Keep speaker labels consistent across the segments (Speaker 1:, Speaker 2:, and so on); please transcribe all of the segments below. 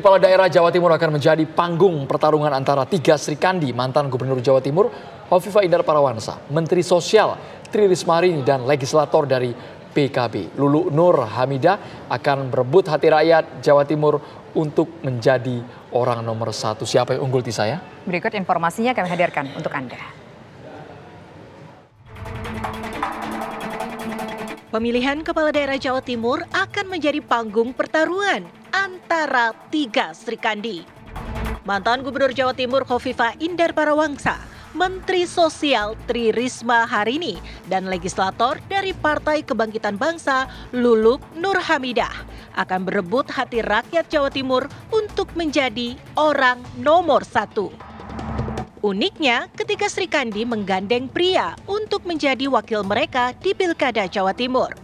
Speaker 1: Kepala daerah Jawa Timur akan menjadi panggung pertarungan antara tiga Srikandi, mantan Gubernur Jawa Timur, Hovifah Indar Parawansa, Menteri Sosial Tri Risma Harini, dan legislator dari PKB, Lulu Nur Hamidah akan berebut hati rakyat Jawa Timur untuk menjadi orang nomor satu. Siapa yang unggul di saya?
Speaker 2: Berikut informasinya kami hadirkan untuk Anda.
Speaker 3: Pemilihan Kepala Daerah Jawa Timur akan menjadi panggung pertarungan antara tiga Srikandi. Mantan Gubernur Jawa Timur Hovifah Indar Parawansa, Menteri Sosial Tri Risma Harini, dan legislator dari Partai Kebangkitan Bangsa Lulu Nur Hamidah akan berebut hati rakyat Jawa Timur untuk menjadi orang nomor satu. Uniknya, ketiga Srikandi menggandeng pria untuk menjadi wakil mereka di Pilkada Jawa Timur.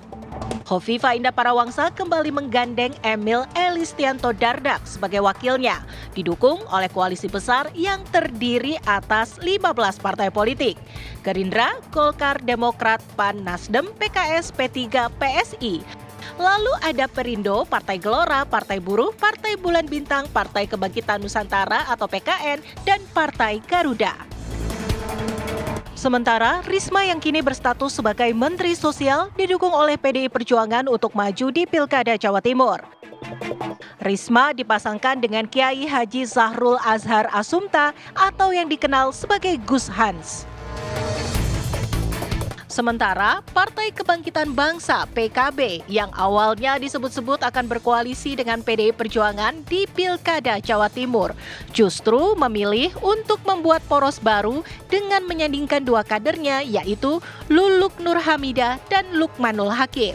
Speaker 3: Hovifah Indar Parawansa kembali menggandeng Emil Elistianto Dardak sebagai wakilnya, didukung oleh koalisi besar yang terdiri atas 15 partai politik: Gerindra, Golkar, Demokrat, PAN, Nasdem, PKS, P3, PSI. Lalu ada Perindo, Partai Gelora, Partai Buruh, Partai Bulan Bintang, Partai Kebangkitan Nusantara atau PKN, dan Partai Garuda. Sementara Risma yang kini berstatus sebagai Menteri Sosial didukung oleh PDI Perjuangan untuk maju di Pilkada Jawa Timur. Risma dipasangkan dengan Kiai Haji Zahrul Azhar Asumta atau yang dikenal sebagai Gus Hans. Sementara Partai Kebangkitan Bangsa (PKB) yang awalnya disebut-sebut akan berkoalisi dengan PDI Perjuangan di Pilkada Jawa Timur justru memilih untuk membuat poros baru dengan menyandingkan dua kadernya, yaitu Lulu Nur Hamidah dan Lukmanul Hakim.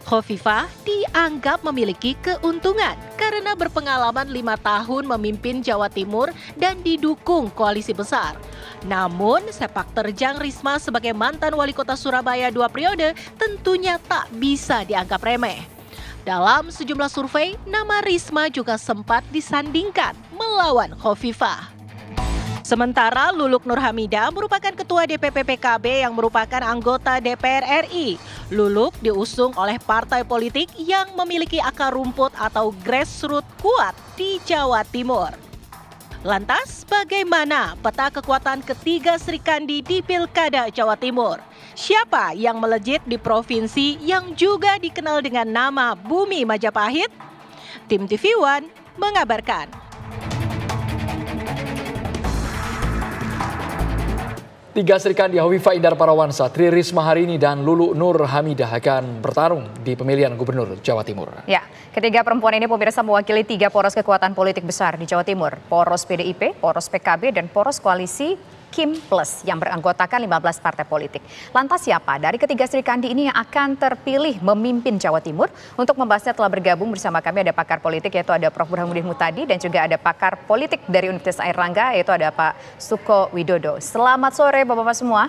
Speaker 3: Hovifah dianggap memiliki keuntungan karena berpengalaman 5 tahun memimpin Jawa Timur dan didukung koalisi besar. Namun, sepak terjang Risma sebagai mantan wali kota Surabaya 2 periode tentunya tak bisa dianggap remeh. Dalam sejumlah survei, nama Risma juga sempat disandingkan melawan Hovifah. Sementara Lulu Nur Hamidah merupakan ketua DPP PKB yang merupakan anggota DPR RI. Lulu diusung oleh partai politik yang memiliki akar rumput atau grassroots kuat di Jawa Timur. Lantas, bagaimana peta kekuatan ketiga Srikandi di Pilkada Jawa Timur? Siapa yang melejit di provinsi yang juga dikenal dengan nama Bumi Majapahit? Tim TV One mengabarkan.
Speaker 1: Tiga Srikandi Hovifah Indar Parawansa, Tri Risma Harini, dan Lulu Nur Hamidah akan bertarung di pemilihan Gubernur Jawa Timur.
Speaker 2: Ya, ketiga perempuan ini pemirsa mewakili tiga poros kekuatan politik besar di Jawa Timur. Poros PDIP, poros PKB, dan poros koalisi Kim Plus yang beranggotakan 15 partai politik. Lantas siapa dari ketiga Srikandi ini yang akan terpilih memimpin Jawa Timur? Untuk membahasnya telah bergabung bersama kami ada pakar politik, yaitu ada Prof. Burhanuddin Muhtadi, dan juga ada pakar politik dari Universitas Airlangga, yaitu ada Pak Suko Widodo. Selamat sore Bapak-Bapak semua.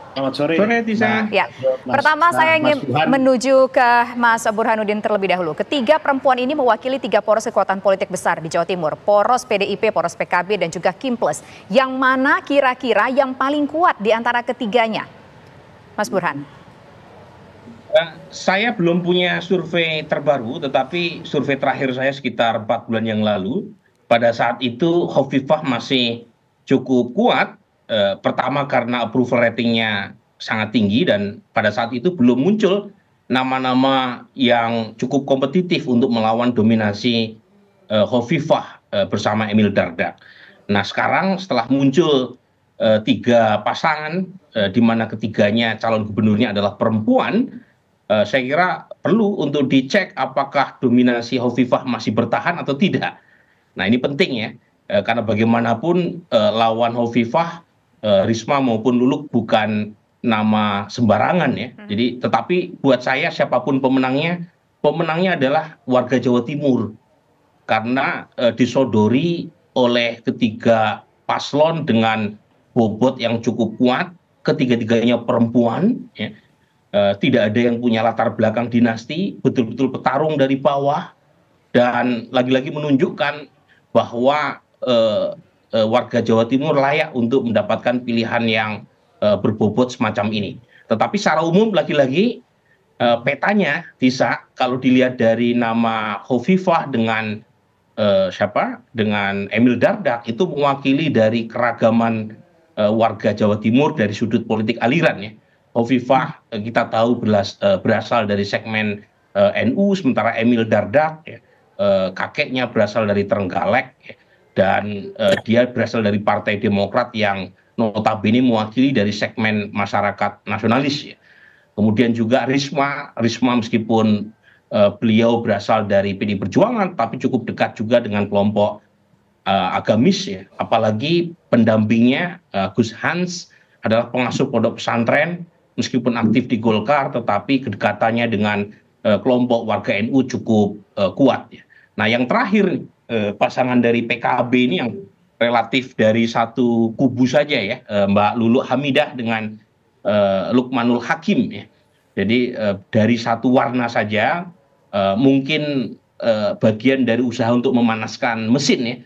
Speaker 4: Selamat sore Tisa.
Speaker 2: Ya. Pertama saya ingin menuju ke Mas Burhanuddin terlebih dahulu. Ketiga perempuan ini mewakili tiga poros kekuatan politik besar di Jawa Timur. Poros PDIP, poros PKB, dan juga Kim Plus. Yang mana kira-kira yang paling kuat di antara ketiganya? Mas Burhan.
Speaker 4: Saya belum punya survei terbaru, tetapi survei terakhir saya sekitar 4 bulan yang lalu. Pada saat itu Hovifah masih cukup kuat. Pertama karena approval ratingnya sangat tinggi dan pada saat itu belum muncul nama-nama yang cukup kompetitif untuk melawan dominasi Hovifah bersama Emil Dardak. Nah sekarang setelah muncul tiga pasangan di mana ketiganya calon gubernurnya adalah perempuan, saya kira perlu untuk dicek apakah dominasi Hovifah masih bertahan atau tidak. Nah ini penting ya, karena bagaimanapun lawan Hovifah, Risma maupun Lulu bukan nama sembarangan ya. Jadi tetapi buat saya siapapun pemenangnya adalah warga Jawa Timur. Karena disodori oleh ketiga paslon dengan bobot yang cukup kuat, ketiga-tiganya perempuan ya. Tidak ada yang punya latar belakang dinasti, betul-betul petarung dari bawah dan lagi-lagi menunjukkan bahwa warga Jawa Timur layak untuk mendapatkan pilihan yang berbobot semacam ini. Tetapi secara umum lagi-lagi petanya bisa kalau dilihat dari nama Hovifah dengan dengan Emil Dardak itu mewakili dari keragaman warga Jawa Timur dari sudut politik aliran ya. Hovifah kita tahu berasal dari segmen NU, sementara Emil Dardak ya, kakeknya berasal dari Trenggalek ya, dan dia berasal dari Partai Demokrat yang notabene mewakili dari segmen masyarakat nasionalis ya. Kemudian juga Risma meskipun beliau berasal dari PD Perjuangan, tapi cukup dekat juga dengan kelompok agamis ya. Apalagi pendampingnya Gus Hans adalah pengasuh pondok pesantren, meskipun aktif di Golkar, tetapi kedekatannya dengan kelompok warga NU cukup kuat ya. Nah yang terakhir pasangan dari PKB ini yang relatif dari satu kubu saja ya, Mbak Lulu Hamidah dengan Lukmanul Hakim ya. Jadi dari satu warna saja mungkin bagian dari usaha untuk memanaskan mesin ya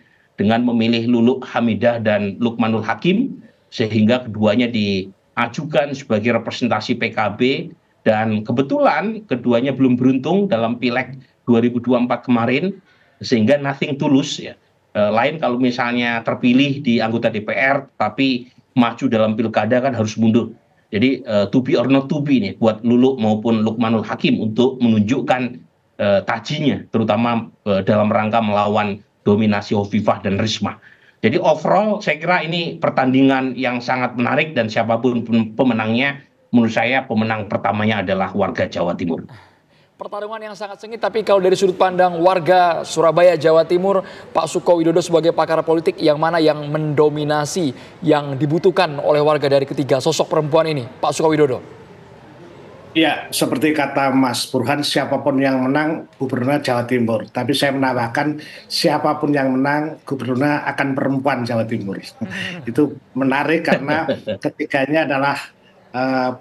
Speaker 4: dengan memilih Lulu Hamidah dan Lukmanul Hakim sehingga keduanya diajukan sebagai representasi PKB dan kebetulan keduanya belum beruntung dalam Pileg 2024 kemarin sehingga nothing tulus ya. Lain kalau misalnya terpilih di anggota DPR tapi maju dalam pilkada kan harus mundur. Jadi to be or not to be nih buat Lulu maupun Lukmanul Hakim untuk menunjukkan tajinya terutama dalam rangka melawan dominasi Hovifah dan Risma. Jadi overall saya kira ini pertandingan yang sangat menarik dan siapapun pemenangnya menurut saya pemenang pertamanya adalah warga Jawa Timur.
Speaker 1: Pertarungan yang sangat sengit, tapi kalau dari sudut pandang warga Surabaya, Jawa Timur, Pak Suko Widodo sebagai pakar politik, yang mana yang mendominasi, yang dibutuhkan oleh warga dari ketiga sosok perempuan ini, Pak Suko Widodo?
Speaker 5: Ya, seperti kata Mas Burhan, siapapun yang menang, gubernur Jawa Timur. Tapi saya menambahkan, siapapun yang menang, gubernur akan perempuan Jawa Timur. Itu menarik karena ketiganya adalah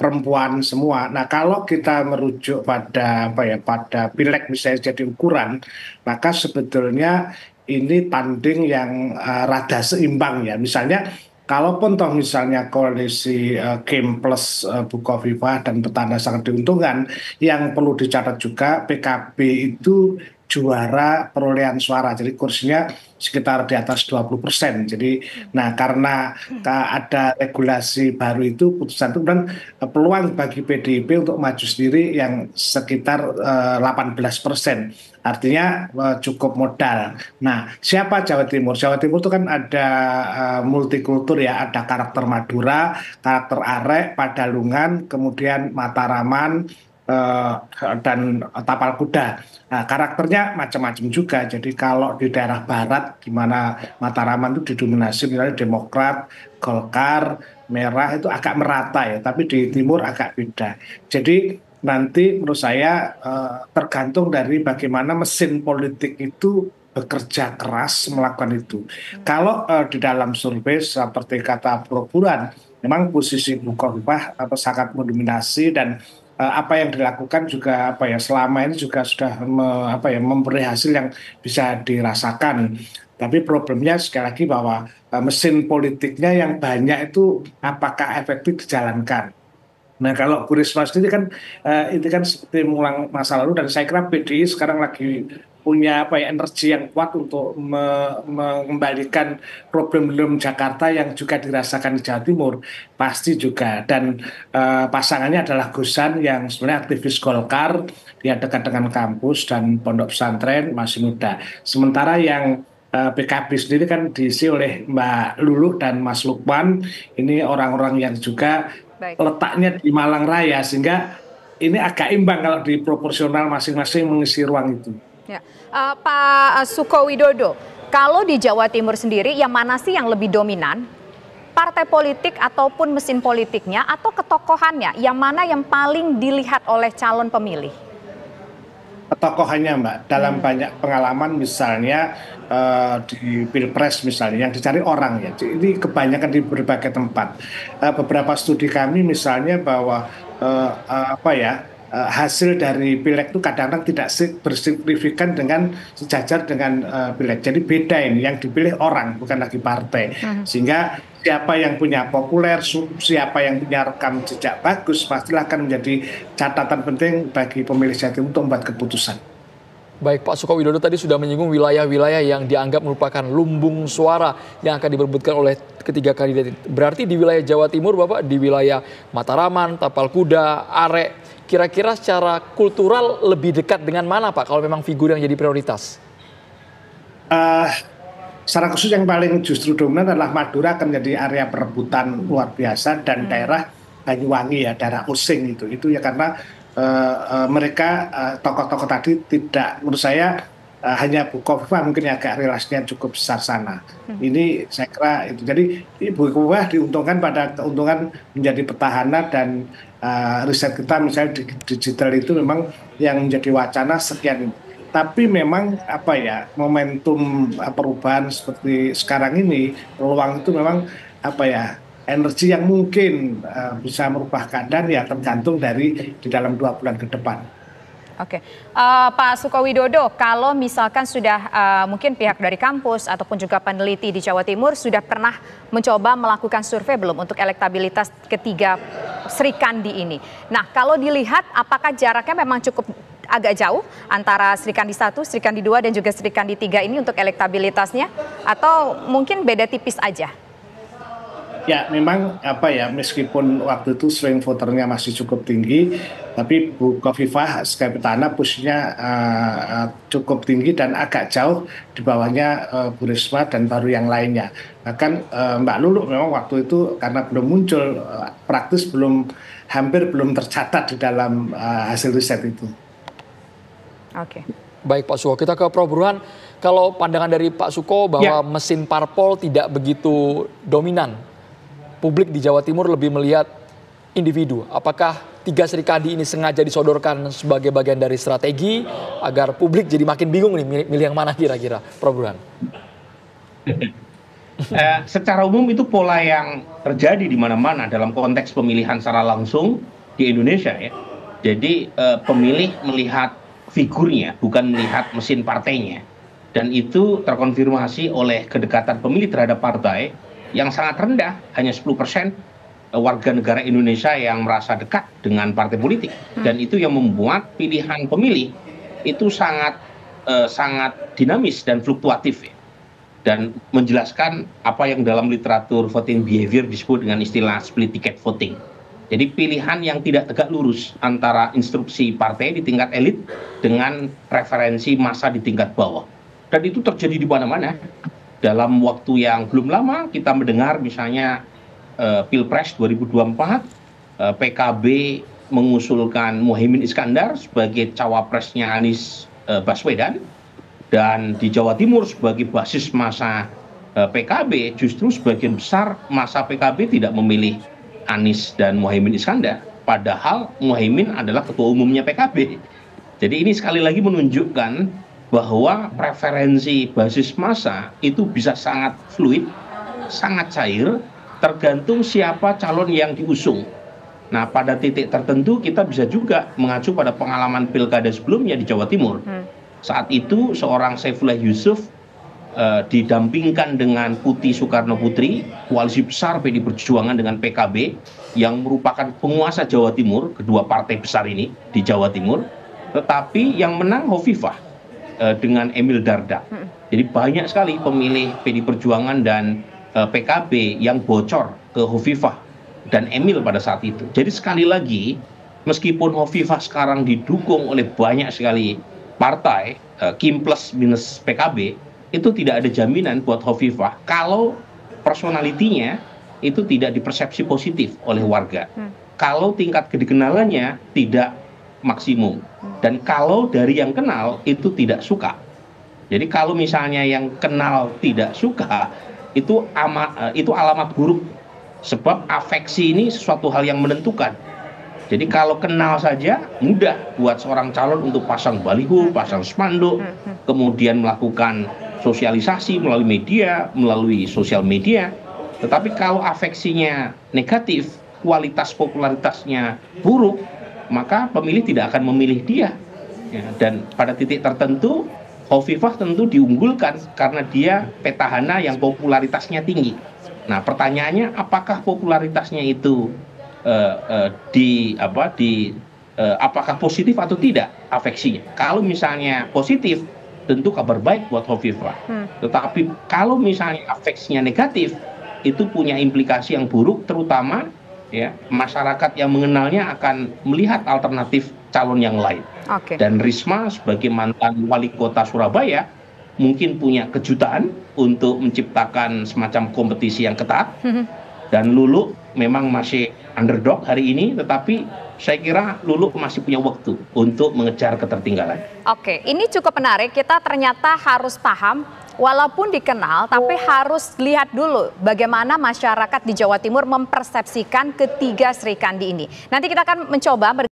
Speaker 5: perempuan semua. Nah, kalau kita merujuk pada pada pileg misalnya jadi ukuran, maka sebetulnya ini tanding yang rada seimbang ya. Misalnya kalaupun toh misalnya koalisi Kim plus Bukoviva dan petanda sangat diuntungkan, yang perlu dicatat juga PKB itu juara perolehan suara, jadi kursinya sekitar di atas 20%. Jadi, nah karena ada regulasi baru itu, putusan itu dan peluang bagi PDIP untuk maju sendiri yang sekitar 18%. Artinya cukup modal. Nah, siapa Jawa Timur? Jawa Timur itu kan ada multikultur ya, ada karakter Madura, karakter Arek, Padalungan, kemudian Mataraman, dan Tapal Kuda. Nah, karakternya macam-macam juga. Jadi kalau di daerah barat, di mana Mataraman itu didominasi misalnya Demokrat, Golkar, Merah itu agak merata ya, tapi di timur agak beda. Jadi nanti menurut saya tergantung dari bagaimana mesin politik itu bekerja keras melakukan itu. Kalau di dalam survei seperti kata Prof. Burhan, memang posisi Bukoviva sangat mendominasi dan apa yang dilakukan juga selama ini juga sudah memberi hasil yang bisa dirasakan. Tapi problemnya sekali lagi bahwa mesin politiknya yang banyak itu apakah efektif dijalankan. Nah kalau Bu Risma sendiri kan itu kan seperti mengulang masa lalu dan saya kira PDI sekarang lagi punya energi yang kuat untuk mengembalikan problem Jakarta yang juga dirasakan di Jawa Timur pasti juga dan pasangannya adalah Gusan yang sebenarnya aktivis Golkar, dia dekat dengan kampus dan pondok pesantren, masih muda. Sementara yang PKB sendiri kan diisi oleh Mbak Lulu dan Mas Lukman, ini orang-orang yang juga letaknya di Malang Raya sehingga ini agak imbang kalau di proporsional masing-masing mengisi ruang itu.
Speaker 2: Ya. Pak Suko Widodo, kalau di Jawa Timur sendiri yang mana sih yang lebih dominan? Partai politik ataupun mesin politiknya atau ketokohannya? Yang mana yang paling dilihat oleh calon pemilih?
Speaker 5: Ketokohannya Mbak, dalam banyak pengalaman misalnya di Pilpres misalnya yang dicari orang ya, ini kebanyakan di berbagai tempat. Beberapa studi kami misalnya bahwa hasil dari pileg itu kadang-kadang tidak bersignifikan dengan sejajar dengan pileg. Jadi beda ini, yang dipilih orang bukan lagi partai. Sehingga siapa yang punya populer, siapa yang punya rekam jejak bagus, pastilah akan menjadi catatan penting bagi pemilih Jawa Timur untuk membuat keputusan.
Speaker 1: Baik, Pak Sukowidodo tadi sudah menyinggung wilayah-wilayah yang dianggap merupakan lumbung suara yang akan diperebutkan oleh ketiga kandidat. Berarti di wilayah Jawa Timur, Bapak, di wilayah Mataraman, Tapalkuda, Arek, kira-kira secara kultural lebih dekat dengan mana, Pak, kalau memang figur yang jadi prioritas?
Speaker 5: Secara khusus yang paling justru dominan adalah Madura akan menjadi area perebutan luar biasa, dan daerah Banyuwangi ya, daerah Osing itu ya, karena mereka tokoh-tokoh tadi tidak, menurut saya hanya Bu Kofifa mungkin agak relasinya cukup besar sana. Ini saya kira itu. Jadi Bu Kofifa diuntungkan pada keuntungan menjadi petahana, dan riset kita misalnya di digital itu memang yang menjadi wacana sekian. Tapi memang apa ya, momentum perubahan seperti sekarang ini, peluang itu memang apa ya, energi yang mungkin bisa merubah keadaan ya tergantung dari di dalam 2 bulan ke depan.
Speaker 2: Oke, Pak Sukowidodo, kalau misalkan sudah mungkin pihak dari kampus ataupun juga peneliti di Jawa Timur sudah pernah mencoba melakukan survei belum untuk elektabilitas ketiga Sri Kandi ini? Nah, kalau dilihat apakah jaraknya memang cukup agak jauh antara Sri Kandi 1, Sri Kandi 2 dan juga Sri Kandi 3 ini untuk elektabilitasnya, atau mungkin beda tipis aja?
Speaker 5: Ya, memang apa ya, meskipun waktu itu swing voternya masih cukup tinggi, tapi Bu Kofifa sebagai petahana posisinya cukup tinggi dan agak jauh di bawahnya Bu Risma dan baru yang lainnya. Bahkan Mbak Lulu memang waktu itu karena belum muncul, praktis hampir belum tercatat di dalam hasil riset itu.
Speaker 2: Oke.
Speaker 1: Baik Pak Suko, kita ke Prof. Burhan. Kalau pandangan dari Pak Suko bahwa mesin parpol tidak begitu dominan, publik di Jawa Timur lebih melihat individu. Apakah 3 Sri Kandi ini sengaja disodorkan sebagai bagian dari strategi agar publik jadi makin bingung nih milih yang mana kira-kira, Prof. Burhan?
Speaker 4: Secara umum itu pola yang terjadi di mana-mana dalam konteks pemilihan secara langsung di Indonesia ya. Jadi pemilih melihat figurnya, bukan melihat mesin partainya. Dan itu terkonfirmasi oleh kedekatan pemilih terhadap partai yang sangat rendah, hanya 10% warga negara Indonesia yang merasa dekat dengan partai politik. Dan itu yang membuat pilihan pemilih itu sangat dinamis dan fluktuatif ya. Dan menjelaskan apa yang dalam literatur voting behavior disebut dengan istilah split ticket voting. Jadi pilihan yang tidak tegak lurus antara instruksi partai di tingkat elit dengan preferensi massa di tingkat bawah. Dan itu terjadi di mana-mana. Dalam waktu yang belum lama kita mendengar misalnya Pilpres 2024, PKB mengusulkan Muhaimin Iskandar sebagai cawapresnya Anies Baswedan, dan di Jawa Timur sebagai basis massa PKB justru sebagian besar massa PKB tidak memilih Anies dan Muhaimin Iskandar, padahal Muhaimin adalah ketua umumnya PKB. Jadi ini sekali lagi menunjukkan bahwa preferensi basis massa itu bisa sangat fluid, sangat cair, tergantung siapa calon yang diusung. Nah, pada titik tertentu kita bisa juga mengacu pada pengalaman pilkada sebelumnya di Jawa Timur. Saat itu seorang Saifullah Yusuf didampingkan dengan Putih Soekarno Putri, koalisi besar PD Perjuangan dengan PKB yang merupakan penguasa Jawa Timur, kedua partai besar ini di Jawa Timur, tetapi yang menang Hovifah dengan Emil Dardak. Jadi banyak sekali pemilih PD Perjuangan dan PKB yang bocor ke Hovifah dan Emil pada saat itu. Jadi sekali lagi, meskipun Hovifah sekarang didukung oleh banyak sekali partai, Kim plus minus PKB, itu tidak ada jaminan buat Hovifah kalau personalitinya itu tidak dipersepsi positif oleh warga. Kalau tingkat kedikenalannya tidak maksimum. Dan kalau dari yang kenal itu tidak suka. Jadi kalau misalnya yang kenal tidak suka, itu alamat buruk. Sebab afeksi ini sesuatu hal yang menentukan. Jadi kalau kenal saja mudah buat seorang calon untuk pasang baliho, pasang spanduk, kemudian melakukan sosialisasi melalui sosial media. Tetapi kalau afeksinya negatif, kualitas popularitasnya buruk, maka pemilih tidak akan memilih dia. Ya, dan pada titik tertentu Hovifah tentu diunggulkan karena dia petahana yang popularitasnya tinggi. Nah, pertanyaannya apakah popularitasnya itu apakah positif atau tidak afeksinya? Kalau misalnya positif, tentu kabar baik buat Hovifah. Tetapi kalau misalnya afeksinya negatif, itu punya implikasi yang buruk, terutama ya masyarakat yang mengenalnya akan melihat alternatif calon yang lain. Dan Risma sebagai mantan wali kota Surabaya mungkin punya kejutan untuk menciptakan semacam kompetisi yang ketat. Dan Lulu memang masih underdog hari ini, tetapi saya kira Lulu masih punya waktu untuk mengejar ketertinggalan.
Speaker 2: Oke, ini cukup menarik. Kita ternyata harus paham, walaupun dikenal, tapi harus lihat dulu bagaimana masyarakat di Jawa Timur mempersepsikan ketiga Sri Kandi ini. Nanti kita akan mencoba